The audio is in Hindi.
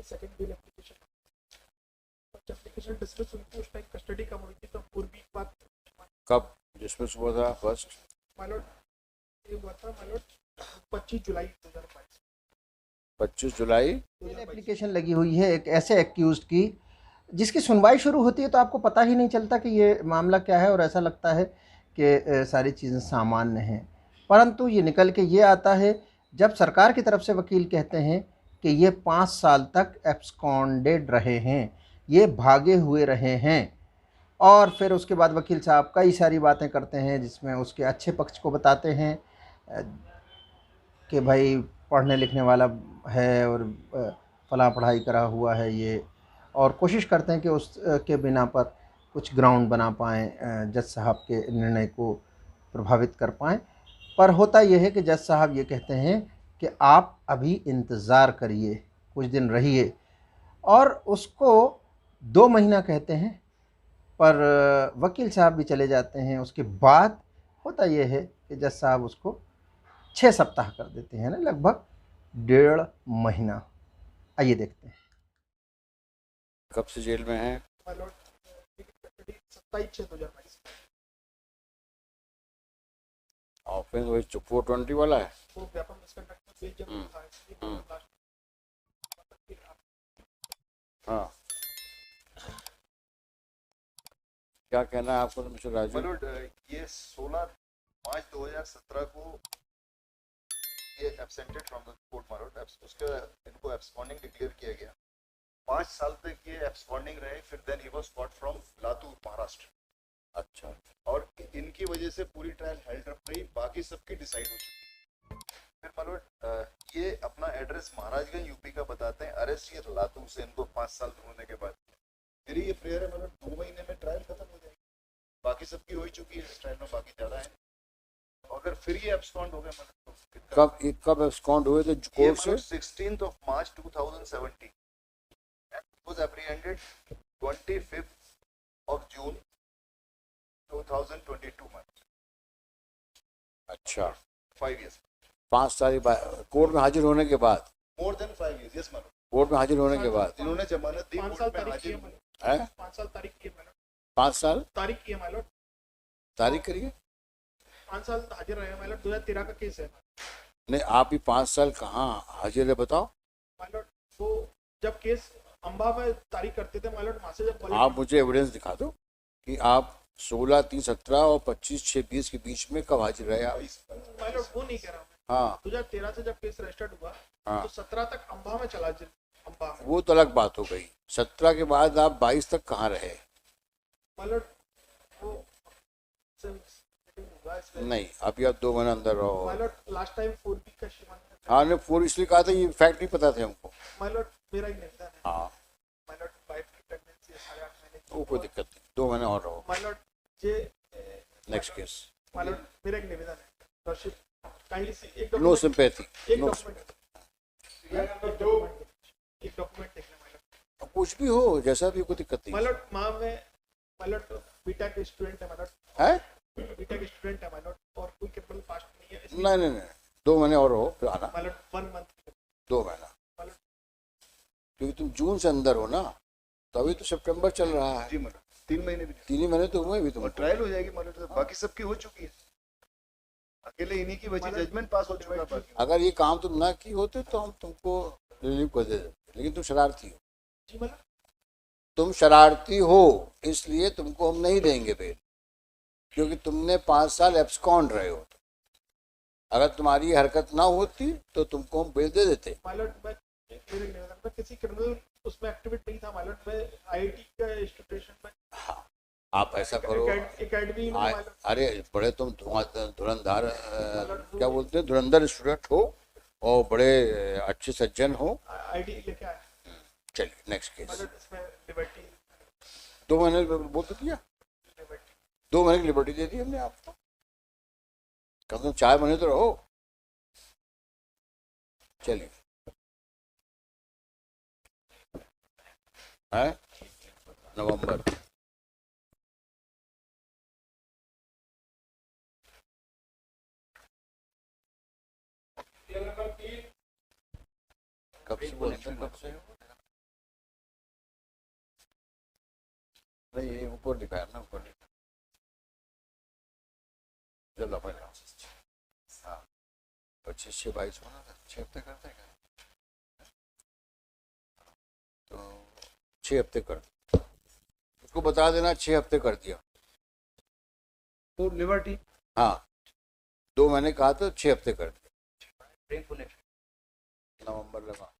सेकंड बेल एप्लीकेशन, जब एप्लीकेशन डिसमिस हुई थी उस टाइम कस्टडी कम हुई थी, तो पूर्वी की बात। कब डिसमिस हुआ था फर्स्ट? माय लॉर्ड ये हुआ था my Lord 25 July 2022। 25 July. Application लगी हुई है एक ऐसे एक्यूज्ड की जिसकी सुनवाई शुरू होती है तो आपको पता ही नहीं चलता कि ये मामला क्या है, और ऐसा लगता है कि सारी चीज़ें सामान्य हैं, परंतु ये निकल के ये आता है जब सरकार की तरफ से वकील कहते हैं कि ये 5 साल तक एब्सकॉन्डेड रहे हैं, ये भागे हुए रहे हैं, और फिर उसके बाद वकील साहब कई सारी बातें करते हैं जिसमें उसके अच्छे पक्ष को बताते हैं कि भाई पढ़ने लिखने वाला है और फलां पढ़ाई करा हुआ है ये, और कोशिश करते हैं कि उस के बिना पर कुछ ग्राउंड बना पाएँ, जज साहब के निर्णय को प्रभावित कर पाएँ। पर होता यह है कि जज साहब ये कहते हैं कि आप अभी इंतज़ार करिए, कुछ दिन रहिए, और उसको 2 महीना कहते हैं, पर वकील साहब भी चले जाते हैं। उसके बाद होता यह है कि जज साहब उसको 6 सप्ताह कर देते हैं ना, लगभग 1.5 महीना। आइए देखते हैं। कब से जेल में है? My Lord custody 27/6/2022। ऑफेंस वही 420 वाला है। वो व्यापक मिसकंडक्ट में बेल जब था, इसलिए लास्ट। हाँ, क्या कहना है आपको मिस्टर राजू? माय ये 16 मार्च 2017 को ये absented from the court my lord, उसके इनको एब्सकॉन्डिंग डिक्लेयर किया गया। 5 साल तक ये एब्सकॉन्डिंग रहे, फिर then he was caught from Latur Maharashtra. अच्छा, और इनकी वजह से पूरी ट्रायल हेल्ड अप रही, बाकी सबकी डिसाइड हो चुकी। फिर माय लॉर्ड ये अपना एड्रेस महाराजगंज यूपी का बताते हैं, अरेस्ट ये लातूर से इनको 5 साल होने के बाद। मेरी ये प्रेयर है माय लॉर्ड 2 महीने में ट्रायल खत्म हो जाएगी, बाकी सबकी हो ही चुकी है, इस ट्रायल में बाकी ज्यादा है। अगर फिर ये एब्सकॉन्ड हो गए मतलब कब एब्सकॉन्ड हुए थे कोर्ट से? 16th of March 2017 and was apprehended 25th of June 2022 month। अच्छा, 5 years, 5 साल कोर्ट में हाजिर होने के बाद? more than 5 years, yes madam। Court में हाजिर होने के बाद इन्होंने जमानत दी, 5 साल कोर्ट में तारीख की है हाजिर माय लॉर्ड, है? 5 साल तारीख की है माय लॉर्ड, 5 साल तारीख की है माय लॉर्ड, तारीख करिए। 5 साल हाजिर रहे माय लॉर्ड। 2013 का केस है नहीं, आप ही 5 साल कहाँ हाजिर है बताओ? My Lord. वो जब केस अंबा में तारीख करते थे माय लॉर्ड, वहाँ से जब आप मुझे एविडेंस दिखा दो कि आप 16/3/17 और 25/6/20 के बीच में कब हाजिर रहे आप? माय लॉर्ड वो नहीं कह रहा हूँ। हाँ 2013 से जब केस रजिस्टर्ड हुआ हाँ, तो 17 तक अंबा में चला, अंबा में। वो तो अलग बात हो गई। 17 के बाद आप 22 तक कहाँ रहे? माय लॉर्ड वो हुआ इसमें नहीं, अभी आप 2 महीने अंदर रहो। My lord last time 4 week का शिवन। हाँ ने 4 इसलिए कहा था, ये फैक्ट नहीं पता थे हमको। माय लॉर्ड मेरा ही निवेदन है हाँ, माय लॉर्ड, वाइफ की प्रेगनेंसी है 8.5 महीने की। वो कोई दिक्कत नहीं, 2 महीने और रहो। माय लॉर्ड ये नेक्स्ट केस। माय लॉर्ड मेरा एक निवेदन है, लॉर्डशिप काइंडली सी एक नो डॉक्यूमेंट, सिंपैथी, एक नो डॉक्यूमेंट देख लें माय लॉर्ड। कुछ भी हो, जैसा भी, कोई दिक्कत माय नहीं लॉर्ड माँ में माय लॉर्ड बीटा के स्टूडेंट है माय लॉर्ड, है। बीटा के स्टूडेंट है माय लॉर्ड, और कोई क्रिमिनल पास्ट नहीं है। नहीं नहीं नहीं, 2 महीने और रहो फिर आना। माय लॉर्ड 1 मंथ 2 महीना, माय लॉर्ड। क्योंकि तुम जून से अंदर हो ना, तो अभी तो सितंबर चल रहा है। जी मैडम, 3 महीने भी 3 ही महीने तो हुए भी तुम। और ट्रायल हो जाएगी मैडम, बाकी सबकी हो चुकी है, अकेले इन्हीं की वजह जजमेंट पास हो चुका है बाकी। अगर ये काम तुम ना की होते तो हम तुमको रिलीव कर देते, लेकिन तुम शरारती हो। जी माय लॉर्ड। तुम शरारती हो, इसलिए तुमको हम नहीं देंगे बेल, क्योंकि तुमने 5 साल एब्सकॉन्ड रहे हो। अगर तुम्हारी ये हरकत ना होती तो तुमको हम बेल दे देते। माय लॉर्ड मैं मेरे निवेदन में किसी क्रिमिनल उसमें एक्टिविटी नहीं था माय लॉर्ड। मैं आईआईटी का इंस्टीट्यूशन में, हाँ, आप ऐसा करो। एकेडमी में माय लॉर्ड। अरे बड़े तुम धुरंधर, क्या बोलते हैं, धुरंधर स्टूडेंट हो और बड़े अच्छे सज्जन हो। आईडी लेके आया चलिए नेक्स्ट माय केस। लॉर्ड। इसमें लिबर्टी 2 महीने बोल तो दिया, 2 महीने की लिबर्टी दे दी हमने आपको, कम से कम 4 महीने तो रहो। चलिए, है नवंबर। कब से बोलते हैं, कब से? नहीं ये ऊपर दिखाया ना, ऊपर दिखाया। चलो पहले हाँ 25-22 होना था, 6 हफ्ते करते हैं क्या? तो 6 हफ्ते कर, उसको बता देना 6 हफ्ते कर दिया। तो लिबर्टी हाँ 2 महीने कहा तो 6 हफ्ते कर दिया। ब्रेक होने नवंबर लगा।